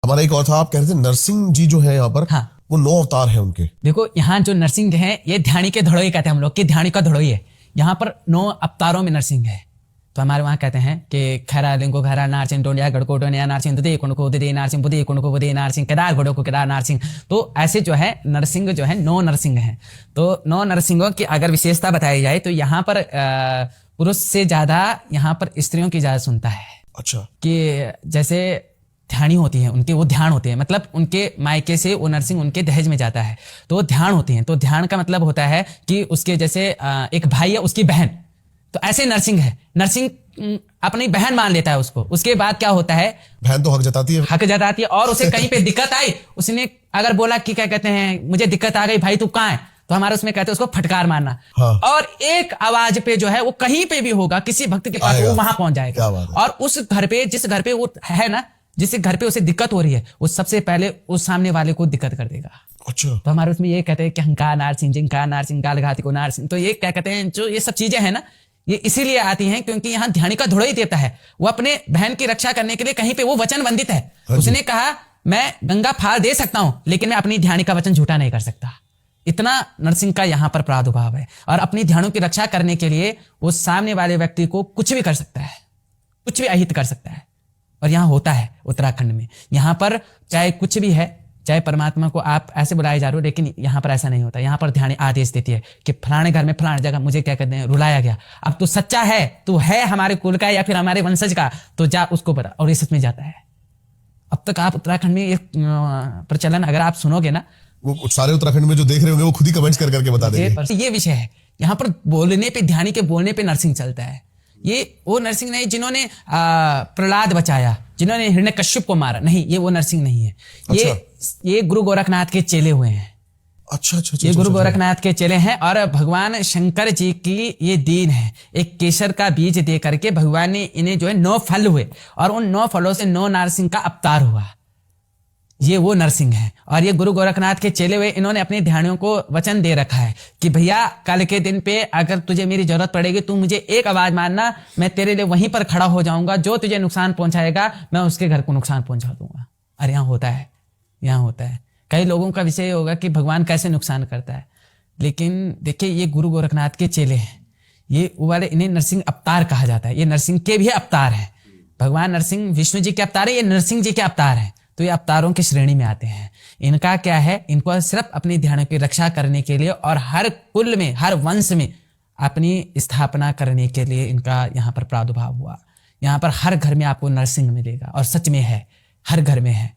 हमारा एक और था, आप कह रहे थे नरसिंह जी जो है यहाँ पर, हाँ, वो 9 अवतार है उनके। देखो यहाँ जो नरसिंह है ये ध्यानी के धड़ोई कहते हैं हम लोग, कि ध्यानी का धड़ोई है। यहाँ पर 9 अवतारों में नरसिंह है। तो हमारे वहाँ कहते हैं कि खैरा लिंगो खैरा नारसिंह टोंडिया गढ़को टोंडिया नारसिंह दुदे कुंडको दुदे नारसिंह बुदे कुंडको बुदे नारसिंह केदार घोड़ो को केदार नारसिंह। तो ऐसे जो है नरसिंह जो है 9 नरसिंह हैं। तो 9 नरसिंहों की अगर विशेषता बताई जाए तो यहाँ पर पुरुष से ज्यादा यहाँ पर स्त्रियों की ज्यादा सुनता है। अच्छा। कि जैसे ध्यानी होती है उनके, वो ध्यान होते हैं, मतलब उनके मायके से वो नरसिंह उनके दहेज में जाता है तो वो ध्यान होती हैं। तो ध्यान का मतलब होता है कि उसके जैसे एक भाई है उसकी बहन, तो ऐसे नरसिंह है। नरसिंह अपनी बहन मान लेता है उसको। उसके बाद क्या होता है, बहन तो हक जताती है, हक जताती है। और उसे कहीं पे दिक्कत आई, उसने अगर बोला कि क्या कहते हैं मुझे दिक्कत आ गई भाई तू कहाँ है, तो हमारे उसमें कहते हैं उसको फटकार मारना। हाँ। और एक आवाज पे जो है वो कहीं पे भी होगा, किसी भक्त के पास वो वहां पहुंच जाएगा। और उस घर पे, जिस घर पे वो है ना, जिस घर पे उसे दिक्कत हो रही है, वो सबसे पहले उस सामने वाले को दिक्कत कर देगा। अच्छा। तो हमारे उसमें ये कहते हैं कि हंकार नारसिंह जिंकार नारसिंह गाल घाती को नारसिंह। तो ये क्या कहते हैं, जो ये सब चीजें हैं ना, ये इसीलिए आती हैं क्योंकि यहाँ ध्यानी का धड़ोई देवता है। वो अपने बहन की रक्षा करने के लिए कहीं पे वो वचन बंधित है। उसने कहा मैं गंगा फाड़ दे सकता हूं लेकिन मैं अपनी ध्यानी का वचन झूठा नहीं कर सकता। इतना नरसिंह का यहाँ पर प्रादुर्भाव है। और अपनी ध्यानों की रक्षा करने के लिए वो सामने वाले व्यक्ति को कुछ भी कर सकता है, कुछ भी अहित कर सकता है। और यहाँ होता है उत्तराखंड में। यहाँ पर चाहे कुछ भी है, चाहे परमात्मा को आप ऐसे बुलाए जा रहे हो, लेकिन यहाँ पर ऐसा नहीं होता। यहाँ पर ध्यान आदेश देती है कि फलाने घर में फलाने जगह मुझे क्या कहते हैं रुलाया गया, अब तू सच्चा है, तू है हमारे कुल का या फिर हमारे वंशज का, तो जा उसको बता। और ये सच में जाता है। अब तक आप उत्तराखंड में एक प्रचलन अगर आप सुनोगे ना, वो सारे उत्तराखंड में जो देख रहे होंगे वो खुद ही कमेंट्स कर करके बता देंगे। ये विषय है। यहाँ पर बोलने पे, ध्यानी के बोलने पे नरसिंह चलता है। ये वो नरसिंह नहीं जिन्होंने प्रहलाद बचाया, जिन्होंने हिरण्यकश्यप को मारा, नहीं, ये वो नरसिंह नहीं है। ये गुरु गोरखनाथ के चेले हुए हैं। अच्छा अच्छा। ये गुरु गोरखनाथ के चेले हैं। और भगवान शंकर जी की ये दीन है। एक केसर का बीज दे करके भगवान ने इन्हें जो है 9 फल हुए और उन 9 फलों से 9 नरसिंह का अवतार हुआ। ये वो नरसिंह है। और ये गुरु गोरखनाथ के चेले हुए, इन्होंने अपने ध्यानियों को वचन दे रखा है कि भैया कल के दिन पे अगर तुझे मेरी जरूरत पड़ेगी, तू मुझे एक आवाज मारना, मैं तेरे लिए वहीं पर खड़ा हो जाऊंगा। जो तुझे नुकसान पहुंचाएगा मैं उसके घर को नुकसान पहुंचा दूंगा। और यहाँ होता है, यहाँ होता है। कई लोगों का विषय होगा कि भगवान कैसे नुकसान करता है, लेकिन देखिए ये गुरु गोरखनाथ के चेले हैं। ये वो वाले, इन्हें नरसिंह अवतार कहा जाता है। ये नरसिंह के भी अवतार हैं। भगवान नरसिंह विष्णु जी के अवतार है, ये नरसिंह जी के अवतार हैं। तो ये अवतारों की श्रेणी में आते हैं। इनका क्या है, इनको सिर्फ अपनी ध्यान की रक्षा करने के लिए और हर कुल में, हर वंश में अपनी स्थापना करने के लिए इनका यहाँ पर प्रादुर्भाव हुआ। यहाँ पर हर घर में आपको नरसिंह मिलेगा और सच में है, हर घर में है।